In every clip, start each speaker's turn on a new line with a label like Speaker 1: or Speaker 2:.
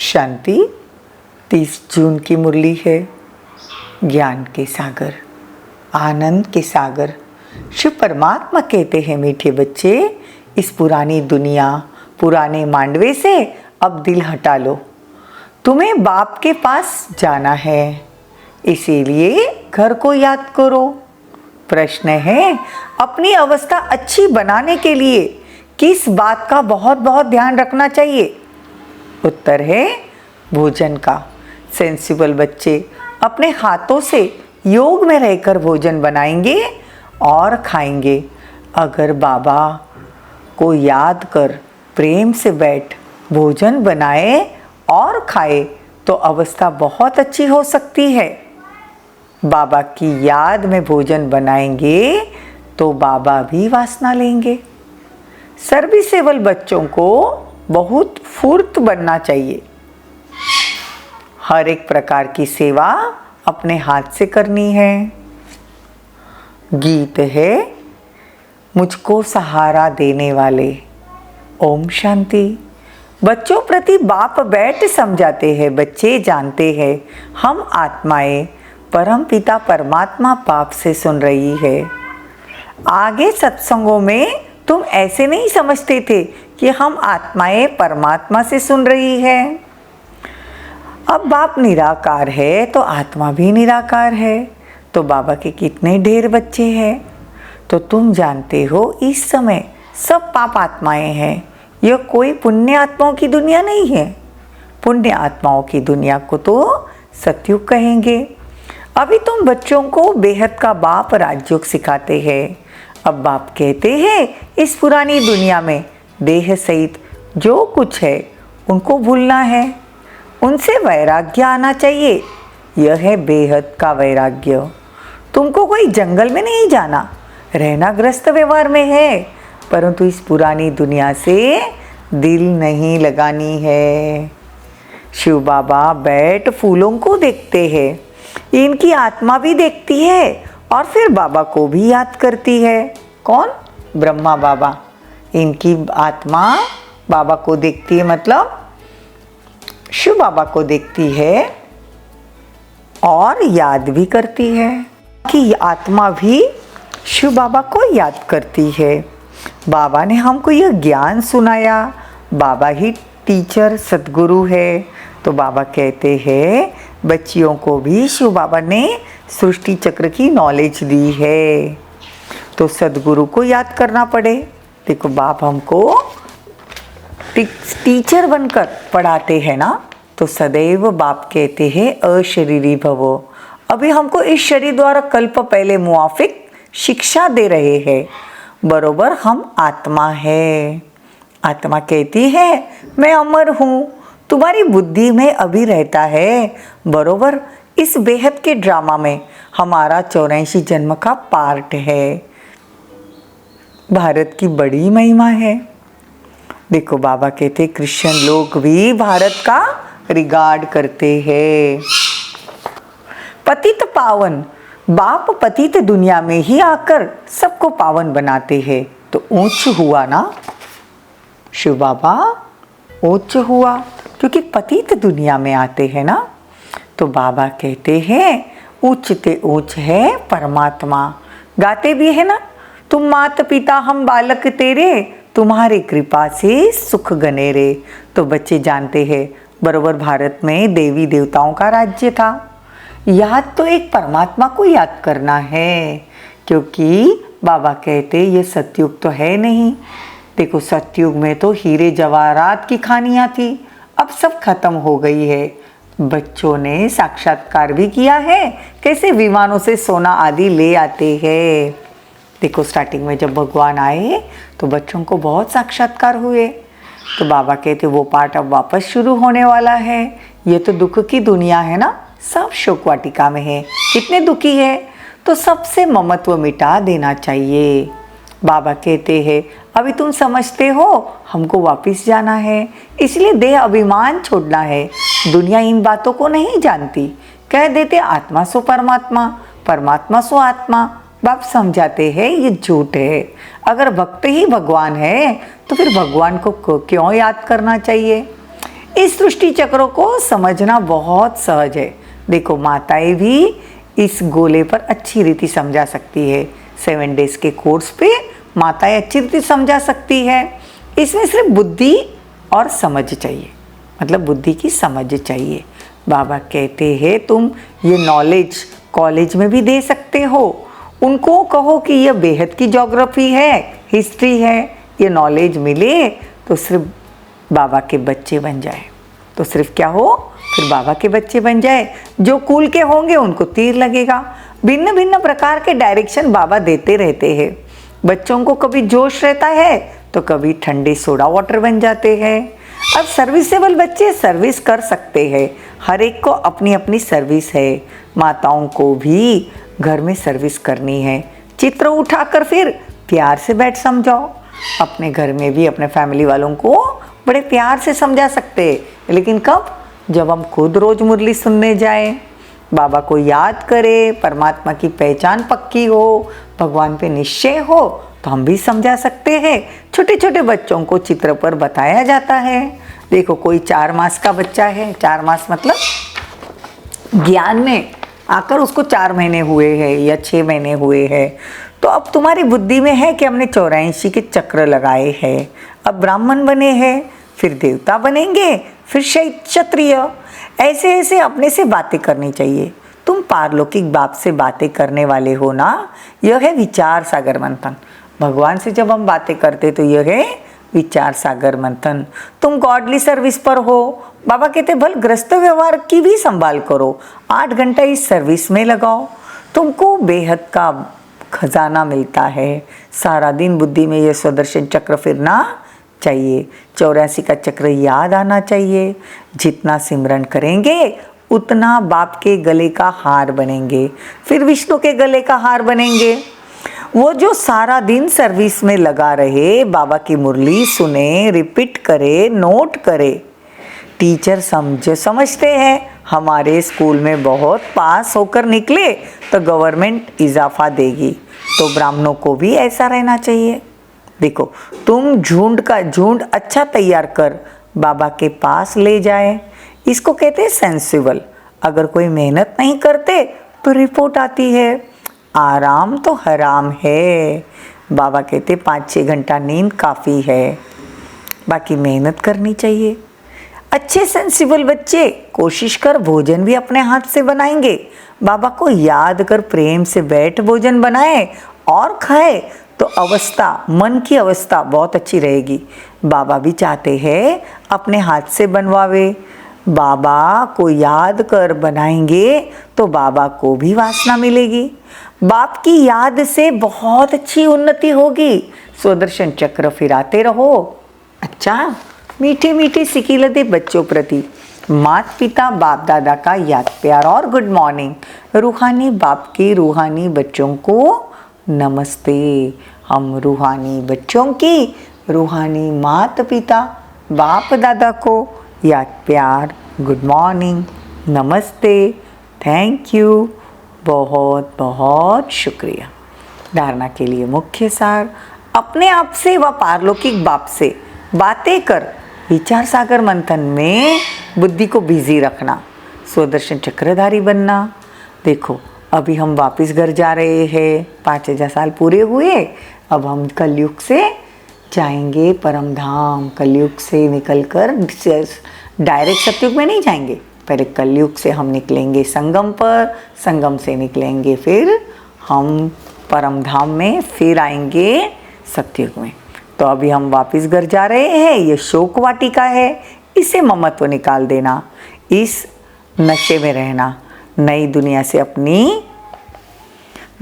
Speaker 1: शांति। 30 जून की मुरली है। ज्ञान के सागर, आनंद के सागर। शिव परमात्मा कहते हैं, मीठे बच्चे, इस पुरानी दुनिया, पुराने मांडवे से अब दिल हटा लो। तुम्हें बाप के पास जाना है, इसीलिए घर को याद करो। प्रश्न है, अपनी अवस्था अच्छी बनाने के लिए किस बात का बहुत बहुत ध्यान रखना चाहिए? उत्तर है भोजन का। सेंसिबल बच्चे अपने हाथों से योग में रहकर भोजन बनाएंगे और खाएंगे। अगर बाबा को याद कर प्रेम से बैठ भोजन बनाए और खाए तो अवस्था बहुत अच्छी हो सकती है। बाबा की याद में भोजन बनाएंगे तो बाबा भी वासना लेंगे। सर्विसेबल बच्चों को बहुत फुर्त बनना चाहिए। हर एक प्रकार की सेवा अपने हाथ से करनी है। गीत है, मुझको सहारा देने वाले। ओम शांति। बच्चों प्रति बाप बैठ समझाते हैं। बच्चे जानते हैं हम आत्माएं परम पिता परमात्मा बाप से सुन रही है। आगे सत्संगों में तुम ऐसे नहीं समझते थे कि हम आत्माएं परमात्मा से सुन रही है। अब बाप निराकार है तो आत्मा भी निराकार है। तो बाबा के कितने ढेर बच्चे हैं। तो तुम जानते हो इस समय सब पाप आत्माएं हैं। यह कोई पुण्य आत्माओं की दुनिया नहीं है। पुण्य आत्माओं की दुनिया को तो सतयुग कहेंगे। अभी तुम बच्चों को बेहद का बाप राजयोग सिखाते हैं। अब बाप कहते हैं इस पुरानी दुनिया में देह सहित जो कुछ है उनको भूलना है। उनसे वैराग्य आना चाहिए। यह है बेहद का वैराग्य। तुमको कोई जंगल में नहीं जाना, रहना ग्रस्त व्यवहार में है, परंतु इस पुरानी दुनिया से दिल नहीं लगानी है। शिव बाबा बैठ फूलों को देखते हैं। इनकी आत्मा भी देखती है और फिर बाबा को भी याद करती है। कौन? ब्रह्मा बाबा। इनकी आत्मा बाबा को देखती है, मतलब शिव बाबा को देखती है और याद भी करती है कि आत्मा भी शिव बाबा को याद करती है। बाबा ने हमको यह ज्ञान सुनाया। बाबा ही टीचर सद्गुरु है। तो बाबा कहते हैं बच्चियों को भी शिव बाबा ने सृष्टि चक्र की नॉलेज दी है। तो सद्गुरु को याद करना पड़े। देखो बाप हमको टीचर बनकर पढ़ाते हैं ना, तो सदैव बाप कहते हैं अशरीरी भवो। अभी हमको इस शरीर द्वारा कल्प पहले मुआफिक शिक्षा दे रहे हैं। बरोबर हम आत्मा है। आत्मा कहती है मैं अमर हूँ, तुम्हारी बुद्धि में अभी रहता है। बरोबर इस बेहद के ड्रामा में हमारा 84 जन्म का पार्ट है। भारत की बड़ी महिमा है। देखो बाबा कहते क्रिश्चियन लोग भी भारत का रिगार्ड करते हैं। पतित पावन बाप पतित दुनिया में ही आकर सबको पावन बनाते हैं। तो ऊंच हुआ ना शिव बाबा, ऊंच हुआ क्योंकि पतित दुनिया में आते हैं ना। तो बाबा कहते हैं ऊंचते ऊंच है परमात्मा। गाते भी है ना, तुम माता पिता हम बालक तेरे, तुम्हारी कृपा से सुख गनेरे। तो बच्चे जानते हैं बरोबर भारत में देवी देवताओं का राज्य था। याद तो एक परमात्मा को याद करना है, क्योंकि बाबा कहते ये सतयुग तो है नहीं। देखो सतयुग में तो हीरे जवाहरात की खानियाँ थी, अब सब खत्म हो गई है। बच्चों ने साक्षात्कार भी किया है कैसे विमानों से सोना आदि ले आते हैं। देखो स्टार्टिंग में जब भगवान आए तो बच्चों को बहुत साक्षात्कार हुए। तो बाबा कहते वो पार्ट अब वापस शुरू होने वाला है। ये तो दुख की दुनिया है ना, सब शोक वाटिका में है। कितने दुखी है, तो सबसे ममत्व मिटा देना चाहिए। बाबा कहते हैं अभी तुम समझते हो हमको वापस जाना है, इसलिए देह अभिमान छोड़ना है। दुनिया इन बातों को नहीं जानती, कह देते आत्मा सो परमात्मा, परमात्मा सो आत्मा। बाप समझाते हैं ये झूठ है। अगर भक्त ही भगवान है तो फिर भगवान को क्यों याद करना चाहिए? इस सृष्टि चक्रों को समझना बहुत सहज है। देखो माताएं भी इस गोले पर अच्छी रीति समझा सकती है। 7 डेज के कोर्स पे माताएं अच्छी रीति समझा सकती है। इसमें सिर्फ बुद्धि और समझ चाहिए, मतलब बुद्धि की समझ चाहिए। बाबा कहते हैं तुम ये नॉलेज कॉलेज में भी दे सकते हो। उनको कहो कि यह बेहद की ज्योग्राफी है, हिस्ट्री है, ये नॉलेज मिले तो सिर्फ बाबा के बच्चे बन जाए। तो सिर्फ क्या हो, फिर बाबा के बच्चे बन जाए। जो कुल के होंगे उनको तीर लगेगा। भिन्न भिन्न प्रकार के डायरेक्शन बाबा देते रहते हैं। बच्चों को कभी जोश रहता है तो कभी ठंडे सोडा वाटर बन जाते हैं। अब सर्विसेबल बच्चे सर्विस कर सकते हैं। हर एक को अपनी अपनी सर्विस है। माताओं को भी घर में सर्विस करनी है। चित्र उठाकर फिर प्यार से बैठ समझाओ। अपने घर में भी अपने फैमिली वालों को बड़े प्यार से समझा सकते हैं। लेकिन कब? जब हम खुद रोज मुरली सुनने जाएं, बाबा को याद करें, परमात्मा की पहचान पक्की हो, भगवान पे निश्चय हो, तो हम भी समझा सकते हैं। छोटे छोटे बच्चों को चित्र पर बताया जाता है। देखो कोई 4 मास का बच्चा है, 4 मास मतलब ज्ञान में आकर उसको 4 महीने हुए हैं या 6 महीने हुए हैं, तो अब तुम्हारी बुद्धि में है कि हमने 84 के चक्र लगाए हैं, अब ब्राह्मण बने हैं, फिर देवता बनेंगे, फिर क्षत्रिय। ऐसे ऐसे अपने से बातें करनी चाहिए। तुम पारलौकिक बाप से बातें करने वाले हो ना, यह है विचार सागर मंथन। भगवान से जब हम बातें करते तो यह है विचार सागर मंथन। तुम गॉडली सर्विस पर हो, बाबा कहते भल ग्रस्त व्यवहार की भी संभाल करो, 8 घंटा इस सर्विस में लगाओ, तुमको बेहद का खजाना मिलता है। सारा दिन बुद्धि में यह स्वदर्शन चक्र फिरना चाहिए। 84 का चक्र याद आना चाहिए। जितना सिमरन करेंगे उतना बाप के गले का हार बनेंगे, फिर विष्णु के गले का हार बनेंगे। वो जो सारा दिन सर्विस में लगा रहे, बाबा की मुरली सुने, रिपीट करे, नोट करे। टीचर समझते हैं हमारे स्कूल में बहुत पास होकर निकले तो गवर्नमेंट इजाफा देगी, तो ब्राह्मणों को भी ऐसा रहना चाहिए। देखो तुम झुंड का झुंड अच्छा तैयार कर बाबा के पास ले जाए, इसको कहते हैं सेंसिबल। अगर कोई मेहनत नहीं करते तो रिपोर्ट आती है आराम तो हराम है। बाबा कहते 5-6 घंटा नींद काफ़ी है, बाकी मेहनत करनी चाहिए। अच्छे सेंसिबल बच्चे कोशिश कर भोजन भी अपने हाथ से बनाएंगे। बाबा को याद कर प्रेम से बैठ भोजन बनाए और खाए तो अवस्था, मन की अवस्था बहुत अच्छी रहेगी। बाबा भी चाहते हैं अपने हाथ से बनवावे। बाबा को याद कर बनाएंगे तो बाबा को भी वासना मिलेगी। बाप की याद से बहुत अच्छी उन्नति होगी। स्वदर्शन चक्र फिराते रहो। अच्छा, मीठे मीठे सिकिलते बच्चों प्रति माता पिता बाप दादा का याद प्यार और गुड मॉर्निंग। रूहानी बाप के रूहानी बच्चों को नमस्ते। हम रूहानी बच्चों की रूहानी माता पिता बाप दादा को याद प्यार, गुड मॉर्निंग, नमस्ते, थैंक यू, बहुत बहुत शुक्रिया। धारणा के लिए मुख्य सार, अपने आप से व पारलौकिक बाप से बातें कर विचार सागर मंथन में बुद्धि को बिजी रखना, स्वदर्शन चक्रधारी बनना। देखो अभी हम वापस घर जा रहे हैं, 5000 साल पूरे हुए, अब हम कलयुग से जाएंगे परम धाम। कलयुग से निकलकर डायरेक्ट सतयुग में नहीं जाएंगे, पहले कलयुग से हम निकलेंगे संगम पर, संगम से निकलेंगे फिर हम परम धाम में, फिर आएंगे सतयुग में। तो अभी हम वापस घर जा रहे हैं, ये शोक वाटिका है, इसे ममत्व निकाल देना, इस नशे में रहना, नई दुनिया से अपनी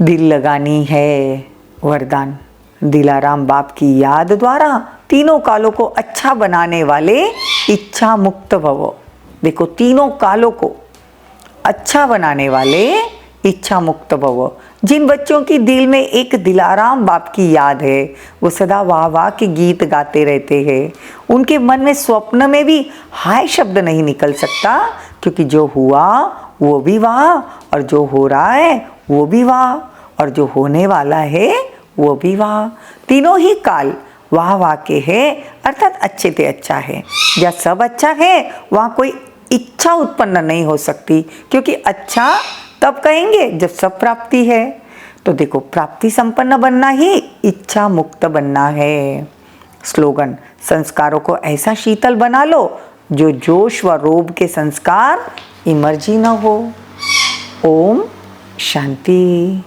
Speaker 1: दिल लगानी है। वरदान, दिलाराम बाप की याद द्वारा तीनों कालों को अच्छा बनाने वाले इच्छा मुक्त भव। देखो तीनों कालों को अच्छा बनाने वाले इच्छा मुक्त भव। जिन बच्चों की दिल में एक दिलाराम बाप की याद है, वो सदा वाह वाह के गीत गाते रहते हैं। उनके मन में स्वप्न में भी हाय शब्द नहीं निकल सकता, क्योंकि जो हुआ वो भी वाह, और जो हो रहा है वो भी वाह, और जो होने वाला है वो भी वाह। तीनों ही काल वाह वाह के है अर्थात अच्छे ते अच्छा है। जहाँ सब अच्छा है वहाँ कोई इच्छा उत्पन्न नहीं हो सकती, क्योंकि अच्छा तब कहेंगे जब सब प्राप्ति है। तो देखो, प्राप्ति संपन्न बनना ही इच्छा मुक्त बनना है। स्लोगन, संस्कारों को ऐसा शीतल बना लो जो जोश व रोब के संस्कार इमर्जी न हो। ओम शांति।